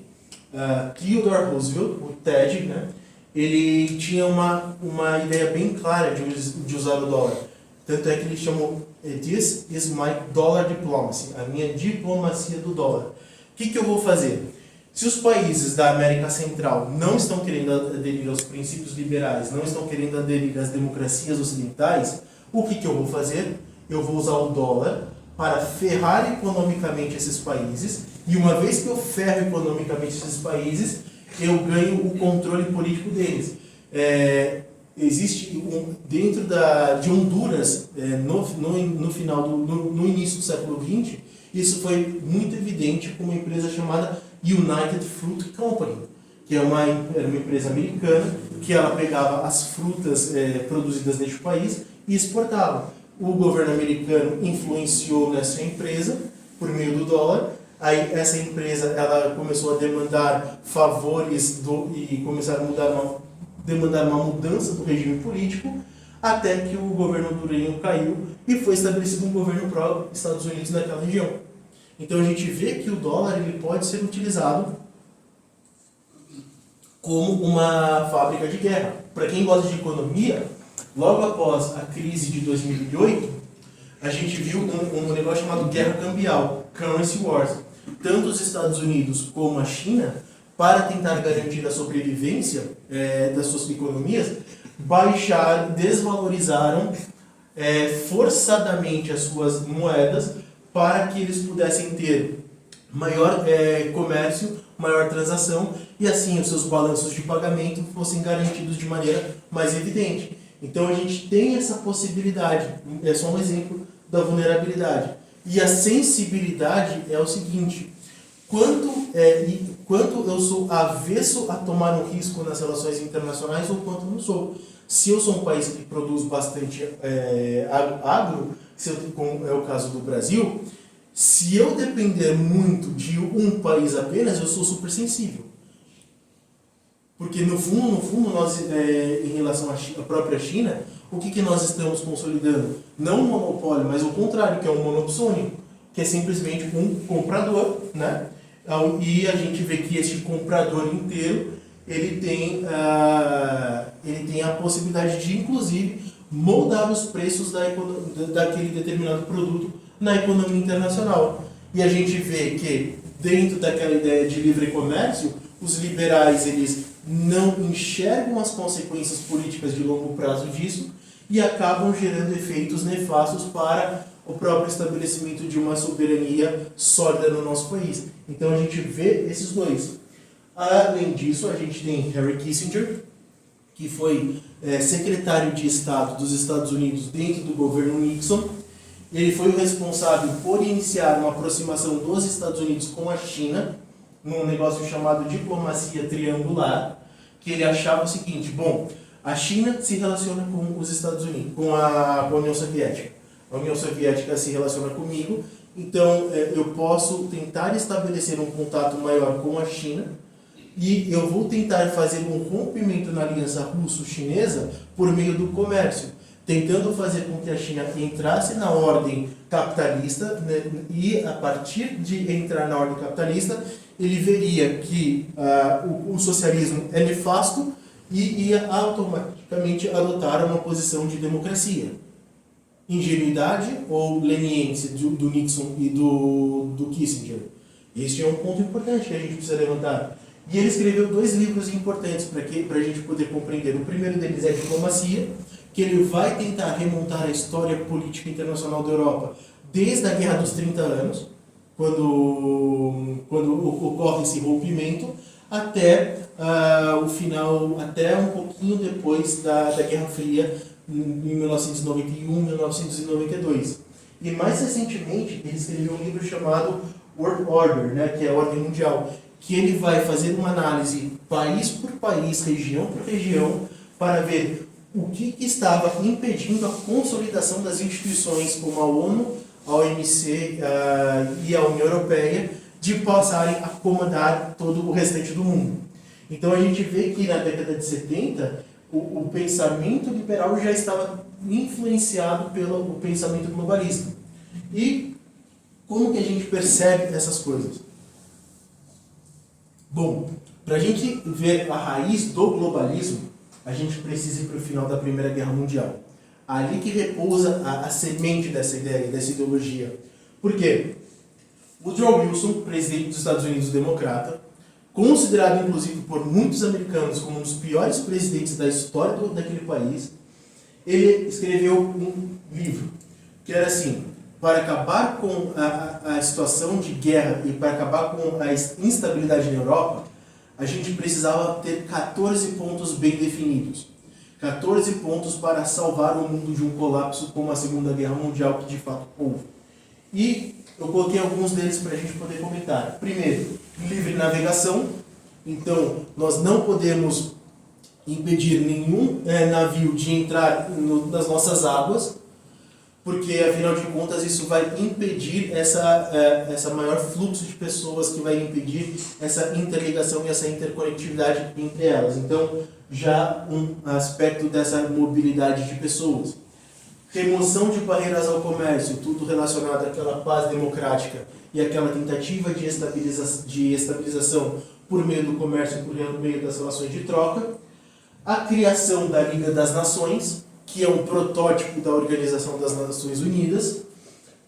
Theodore Roosevelt, o TED, né, ele tinha uma ideia bem clara de usar o dólar. Tanto é que ele chamou "This is my dollar diplomacy", a minha diplomacia do dólar. O que eu vou fazer? Se os países da América Central não estão querendo aderir aos princípios liberais, não estão querendo aderir às democracias ocidentais, o que eu vou fazer? Eu vou usar o dólar para ferrar economicamente esses países, e uma vez que eu ferro economicamente esses países, eu ganho o controle político deles. Existe dentro de Honduras, no início do século XX, isso foi muito evidente com uma empresa chamada United Fruit Company, que era uma empresa americana, que ela pegava as frutas produzidas neste país e exportava. O governo americano influenciou nessa empresa por meio do dólar. Aí essa empresa ela começou a demandar favores e começaram a demandar uma mudança do regime político, até que o governo hondurenho caiu e foi estabelecido um governo pró-Estados Unidos naquela região. Então a gente vê que o dólar ele pode ser utilizado como uma fábrica de guerra. Para quem gosta de economia, logo após a crise de 2008, a gente viu um negócio chamado guerra cambial, currency wars. Tanto os Estados Unidos como a China, para tentar garantir a sobrevivência das suas economias, desvalorizaram forçadamente as suas moedas para que eles pudessem ter maior comércio, maior transação, e assim os seus balanços de pagamento fossem garantidos de maneira mais evidente. Então a gente tem essa possibilidade, é só um exemplo da vulnerabilidade. E a sensibilidade é o seguinte: quanto eu sou avesso a tomar um risco nas relações internacionais ou quanto não sou. Se eu sou um país que produz bastante agro, como é o caso do Brasil, se eu depender muito de um país apenas, eu sou super sensível. Porque no fundo nós, em relação à própria China, o que nós estamos consolidando? Não um monopólio, mas o contrário, que é um monopsônio, que é simplesmente um comprador, né? E a gente vê que este comprador inteiro, ele tem a possibilidade de, inclusive, moldar os preços daquele determinado produto na economia internacional. E a gente vê que, dentro daquela ideia de livre comércio, os liberais eles não enxergam as consequências políticas de longo prazo disso e acabam gerando efeitos nefastos para o próprio estabelecimento de uma soberania sólida no nosso país. Então a gente vê esses dois. Além disso, a gente tem Henry Kissinger, que foi secretário de Estado dos Estados Unidos dentro do governo Nixon. Ele foi o responsável por iniciar uma aproximação dos Estados Unidos com a China, num negócio chamado diplomacia triangular, que ele achava o seguinte: bom, a China se relaciona com os Estados Unidos, com a União Soviética. A União Soviética se relaciona comigo, então eu posso tentar estabelecer um contato maior com a China e eu vou tentar fazer um rompimento na aliança russo-chinesa por meio do comércio, tentando fazer com que a China entrasse na ordem capitalista, né, e a partir de entrar na ordem capitalista, ele veria que o socialismo é nefasto e ia automaticamente adotar uma posição de democracia. Ingenuidade ou leniência do Nixon e do Kissinger? Este é um ponto importante que a gente precisa levantar. E ele escreveu 2 livros importantes para a gente poder compreender. O primeiro deles é Diplomacia, que ele vai tentar remontar a história política internacional da Europa desde a Guerra dos 30 anos, quando ocorre esse rompimento, até o final, até um pouquinho depois da Guerra Fria, em 1991, 1992. E mais recentemente, ele escreveu um livro chamado World Order, né, que é a Ordem Mundial, que ele vai fazer uma análise país por país, região por região, para ver o que estava impedindo a consolidação das instituições como a ONU, a OMC e a União Europeia de passarem a comandar todo o restante do mundo. Então a gente vê que na década de 70 o pensamento liberal já estava influenciado pelo pensamento globalista. E como que a gente percebe essas coisas? Bom, para a gente ver a raiz do globalismo, a gente precisa ir para o final da Primeira Guerra Mundial. Ali que repousa a semente dessa ideia, dessa ideologia. Por quê? Woodrow Wilson, presidente dos Estados Unidos democrata, considerado inclusive por muitos americanos como um dos piores presidentes da história daquele país, ele escreveu um livro que era assim: para acabar com a situação de guerra e para acabar com a instabilidade na Europa, a gente precisava ter 14 pontos bem definidos. 14 pontos para salvar o mundo de um colapso como a Segunda Guerra Mundial, que de fato houve. E eu coloquei alguns deles para a gente poder comentar. Primeiro, livre navegação. Então, nós não podemos impedir nenhum navio de entrar nas nossas águas, porque, afinal de contas, isso vai impedir essa maior fluxo de pessoas, que vai impedir essa interligação e essa interconectividade entre elas. Então, já um aspecto dessa mobilidade de pessoas. Remoção de barreiras ao comércio, tudo relacionado àquela paz democrática e aquela tentativa de estabilização por meio do comércio, por meio das relações de troca. A criação da Liga das Nações, que é um protótipo da Organização das Nações Unidas.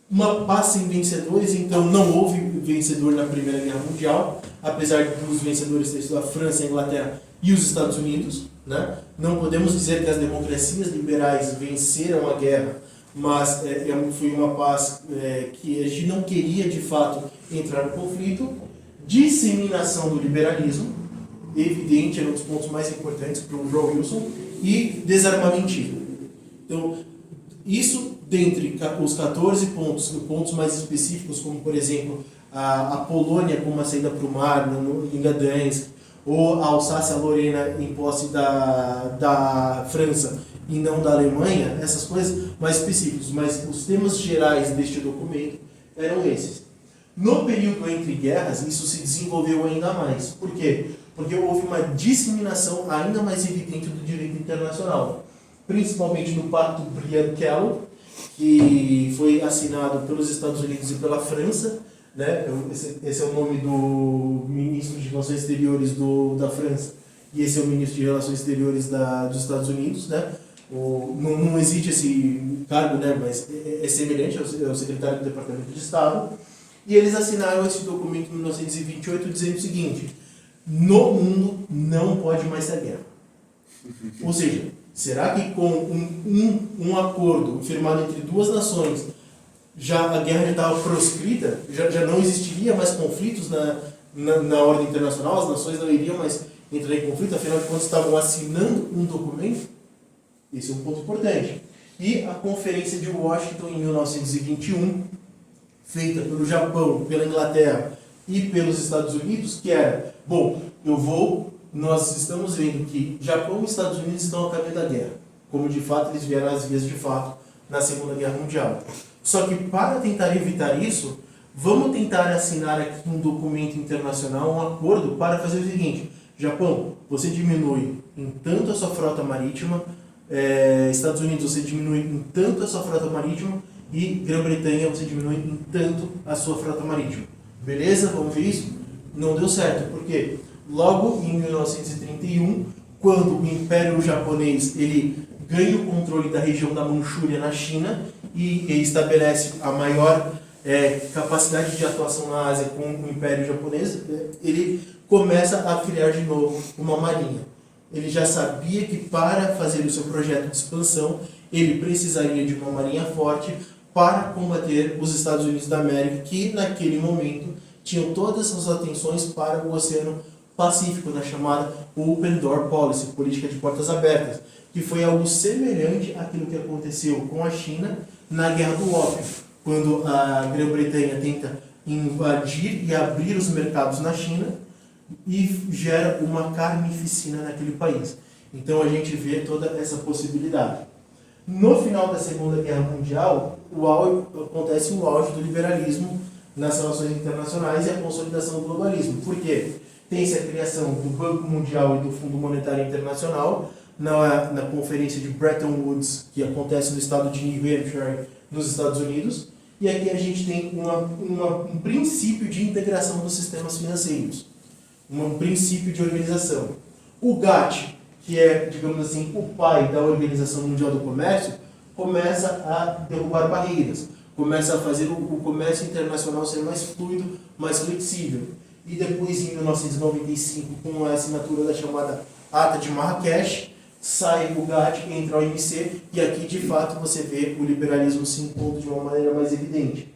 Uma paz sem vencedores, então não houve vencedor na Primeira Guerra Mundial, apesar dos vencedores terem sido a França, a Inglaterra e os Estados Unidos, né? Não podemos dizer que as democracias liberais venceram a guerra, mas foi uma paz que a gente não queria de fato entrar no conflito. Disseminação do liberalismo, evidente, era um dos pontos mais importantes para o Woodrow Wilson, e desarmamentismo. Então, isso dentre os 14 pontos mais específicos, como por exemplo a Polônia com uma saída para o mar, em Gdansk, ou a Alsácia-Lorena em posse da França e não da Alemanha, essas coisas mais específicas, mas os temas gerais deste documento eram esses. No período entre guerras, isso se desenvolveu ainda mais. Por quê? Porque houve uma disseminação ainda mais evidente do direito internacional, principalmente no Pacto Briand-Kellogg, que foi assinado pelos Estados Unidos e pela França, né? Esse é o nome do ministro de Relações Exteriores da França, e esse é o ministro de Relações Exteriores dos Estados Unidos, né? Não existe esse cargo, né? Mas é semelhante ao secretário do Departamento de Estado. E eles assinaram esse documento em 1928 dizendo o seguinte: no mundo não pode mais ter guerra. Ou seja, será que com um acordo firmado entre duas nações, a guerra já estava proscrita? Já não existiria mais conflitos na ordem internacional? As nações não iriam mais entrar em conflito? Afinal de contas, estavam assinando um documento? Esse é um ponto importante. E a Conferência de Washington, em 1921, feita pelo Japão, pela Inglaterra e pelos Estados Unidos, que era, nós estamos vendo que Japão e Estados Unidos estão a caminho da guerra, como de fato eles vieram às vias de fato na Segunda Guerra Mundial. Só que para tentar evitar isso, vamos tentar assinar aqui um documento internacional, um acordo para fazer o seguinte: Japão, você diminui em tanto a sua frota marítima, Estados Unidos, você diminui em tanto a sua frota marítima, e Grã-Bretanha, você diminui em tanto a sua frota marítima. Beleza? Vamos ver isso? Não deu certo, porque logo em 1931, quando o Império Japonês ele ganha o controle da região da Manchúria na China e estabelece a maior capacidade de atuação na Ásia com o Império Japonês, ele começa a criar de novo uma marinha. Ele já sabia que para fazer o seu projeto de expansão, ele precisaria de uma marinha forte para combater os Estados Unidos da América, que naquele momento tinham todas as suas atenções para o Oceano Pacífico, na chamada Open Door Policy, política de portas abertas, que foi algo semelhante àquilo que aconteceu com a China na Guerra do Ópio, quando a Grã-Bretanha tenta invadir e abrir os mercados na China e gera uma carnificina naquele país. Então a gente vê toda essa possibilidade. No final da Segunda Guerra Mundial, acontece o auge do liberalismo nas relações internacionais e a consolidação do globalismo. Por quê? Tem-se a criação do Banco Mundial e do Fundo Monetário Internacional na Conferência de Bretton Woods, que acontece no estado de New Hampshire, nos Estados Unidos. E aqui a gente tem um princípio de integração dos sistemas financeiros, um princípio de organização. O GATT, que é, digamos assim, o pai da Organização Mundial do Comércio, começa a derrubar barreiras, começa a fazer o comércio internacional ser mais fluido, mais flexível. E depois, em 1995, com a assinatura da chamada Ata de Marrakech, sai o GATT, entra a OMC, e aqui, de fato, você vê o liberalismo se impondo de uma maneira mais evidente.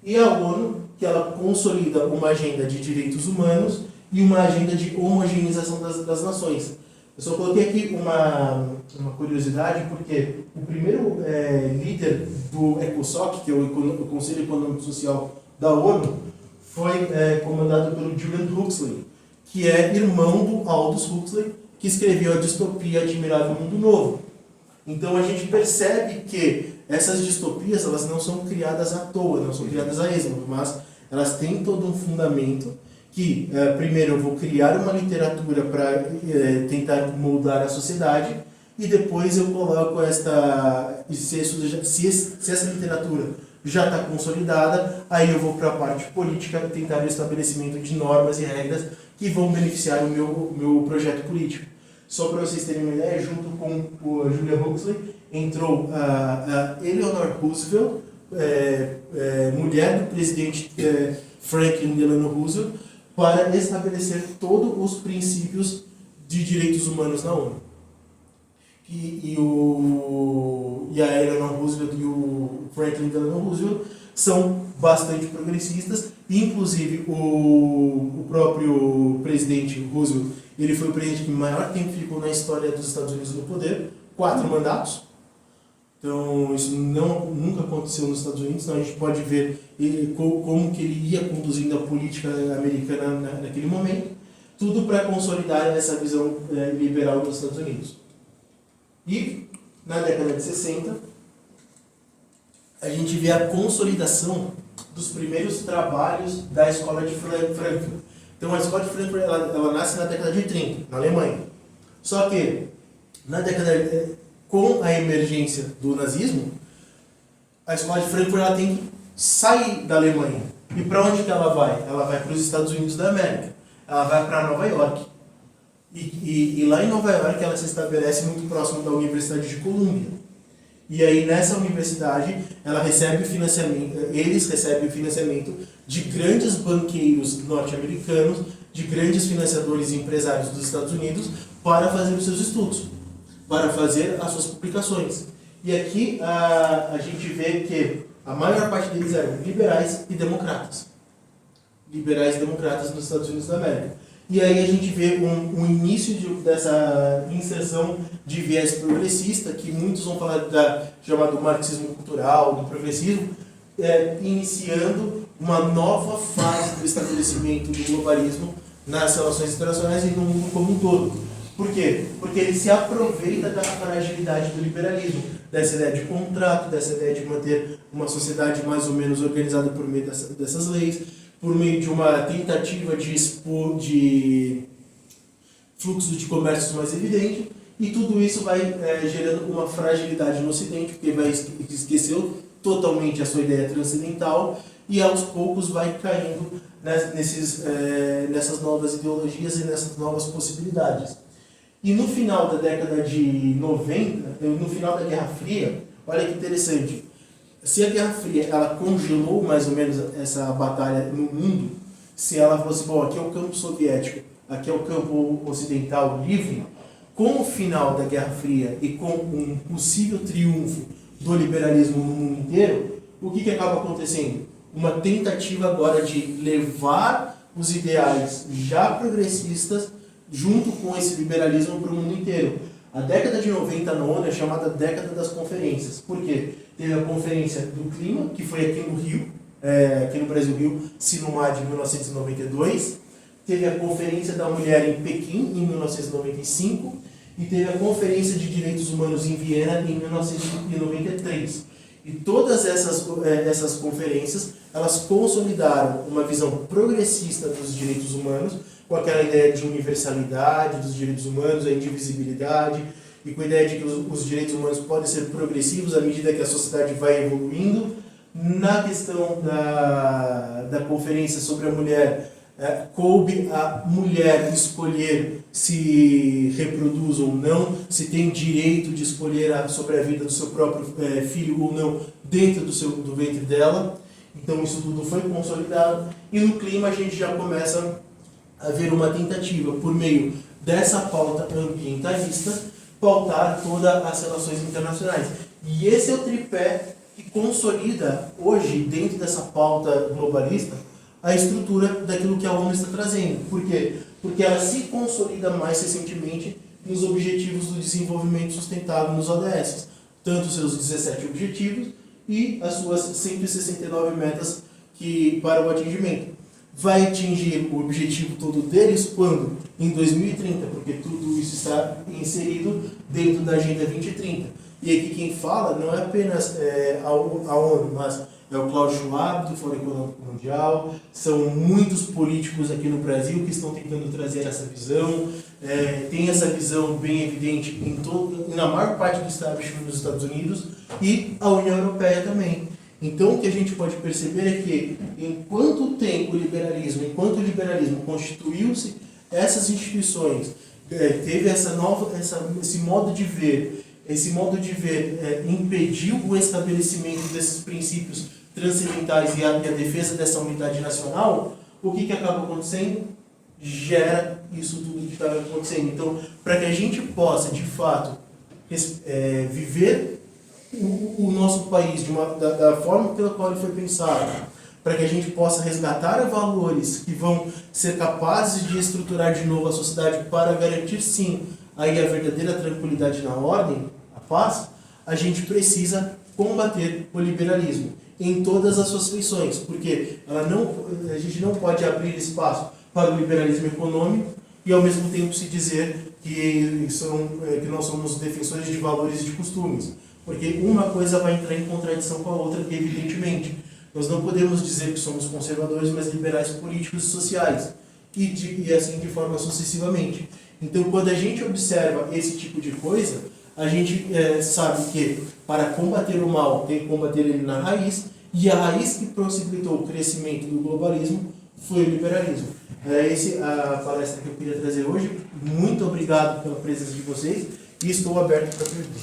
E a ONU, que ela consolida uma agenda de direitos humanos e uma agenda de homogeneização das nações. Eu só coloquei aqui uma curiosidade, porque o primeiro líder do ECOSOC, que é o Conselho Econômico e Social da ONU, foi comandado pelo Julian Huxley, que é irmão do Aldous Huxley, que escreveu a distopia Admirável Mundo Novo. Então a gente percebe que essas distopias elas não são criadas à toa, não são criadas a esmo, mas elas têm todo um fundamento que, primeiro, eu vou criar uma literatura para tentar moldar a sociedade, e depois eu coloco se essa literatura já está consolidada, aí eu vou para a parte política tentar o estabelecimento de normas e regras que vão beneficiar o meu projeto político. Só para vocês terem uma ideia, junto com o Julian Huxley, entrou a Eleanor Roosevelt, mulher do presidente Franklin Delano Roosevelt, para estabelecer todos os princípios de direitos humanos na ONU. E a Eleanor Roosevelt e o Franklin Delano Roosevelt são bastante progressistas, inclusive o próprio presidente Roosevelt, ele foi o presidente que maior tempo ficou na história dos Estados Unidos no poder, 4 mandatos. Então, isso nunca aconteceu nos Estados Unidos, então a gente pode ver como que ele ia conduzindo a política americana naquele momento, tudo para consolidar essa visão liberal dos Estados Unidos. E, na década de 60, a gente vê a consolidação dos primeiros trabalhos da Escola de Frankfurt. Então a escola de Frankfurt ela nasce na década de 30, na Alemanha. Só que com a emergência do nazismo, a escola de Frankfurt ela tem que sair da Alemanha. E para onde que ela vai? Ela vai para os Estados Unidos da América. Ela vai para Nova York. E lá em Nova York ela se estabelece muito próximo da Universidade de Columbia. E aí nessa universidade eles recebem o financiamento de grandes banqueiros norte-americanos, de grandes financiadores e empresários dos Estados Unidos para fazer os seus estudos, para fazer as suas publicações. E aqui a gente vê que a maior parte deles eram liberais e democratas. Liberais e democratas nos Estados Unidos da América. E aí a gente vê um início dessa inserção de viés progressista, que muitos vão falar chamado marxismo cultural, do progressismo, iniciando uma nova fase do estabelecimento do globalismo nas relações internacionais e no mundo como um todo. Por quê? Porque ele se aproveita da fragilidade do liberalismo, dessa ideia de contrato, dessa ideia de manter uma sociedade mais ou menos organizada por meio dessas leis, por meio de uma tentativa de fluxo de comércio mais evidente, e tudo isso vai gerando uma fragilidade no Ocidente, porque esqueceu totalmente a sua ideia transcendental, e aos poucos vai caindo nessas novas ideologias e nessas novas possibilidades. E no final da década de 90, no final da Guerra Fria, olha que interessante, se a Guerra Fria ela congelou mais ou menos essa batalha no mundo, se ela fosse, bom, aqui é o campo soviético, aqui é o campo ocidental livre, com o final da Guerra Fria e com um possível triunfo do liberalismo no mundo inteiro, o que acaba acontecendo? Uma tentativa agora de levar os ideais já progressistas junto com esse liberalismo para o mundo inteiro. A década de 90 na ONU é chamada década das conferências. Por quê? Teve a conferência do clima, que foi aqui no Rio, aqui no Brasil, Rio, Sinumad, em 1992. Teve a conferência da mulher em Pequim, em 1995. E teve a conferência de direitos humanos em Viena, em 1993. E todas essas conferências, elas consolidaram uma visão progressista dos direitos humanos, com aquela ideia de universalidade dos direitos humanos, a indivisibilidade, e com a ideia de que os direitos humanos podem ser progressivos à medida que a sociedade vai evoluindo. Na questão da conferência sobre a mulher, coube a mulher escolher se reproduz ou não, se tem direito de escolher sobre a vida do seu próprio filho ou não dentro do ventre dela. Então isso tudo foi consolidado. E no clima a gente já começa a ver uma tentativa, por meio dessa pauta ambientalista, pautar todas as relações internacionais. E esse é o tripé que consolida hoje, dentro dessa pauta globalista, a estrutura daquilo que a ONU está trazendo. Por quê? Porque ela se consolida mais recentemente nos Objetivos do Desenvolvimento Sustentável, nos ODS, tanto os seus 17 objetivos e as suas 169 metas para o atingimento. Vai atingir o objetivo todo deles quando? Em 2030, porque tudo isso está inserido dentro da Agenda 2030. E aqui quem fala não é apenas a ONU, mas é o Klaus Schwab, do Fórum Econômico Mundial, são muitos políticos aqui no Brasil que estão tentando trazer essa visão, tem essa visão bem evidente na maior parte do establishment dos Estados Unidos e a União Europeia também. Então o que a gente pode perceber é que enquanto o liberalismo constituiu-se, essas instituições teve esse modo de ver, impediu o estabelecimento desses princípios transcendentais e a defesa dessa unidade nacional, o que acaba acontecendo? Gera isso tudo que está acontecendo. Então, para que a gente possa, de fato, viver o nosso país da forma pela qual ele foi pensado, para que a gente possa resgatar valores que vão ser capazes de estruturar de novo a sociedade para garantir, sim, aí a verdadeira tranquilidade na ordem, a paz, a gente precisa combater o liberalismo em todas as suas feições, porque a gente não pode abrir espaço para o liberalismo econômico e ao mesmo tempo se dizer que nós somos defensores de valores e de costumes, porque uma coisa vai entrar em contradição com a outra, evidentemente. Nós não podemos dizer que somos conservadores, mas liberais políticos e sociais. e assim de forma sucessivamente. Então, quando a gente observa esse tipo de coisa, a gente sabe que para combater o mal tem que combater ele na raiz, e a raiz que possibilitou o crescimento do globalismo foi o liberalismo. Essa a palestra que eu queria trazer hoje. Muito obrigado pela presença de vocês e estou aberto para perguntas.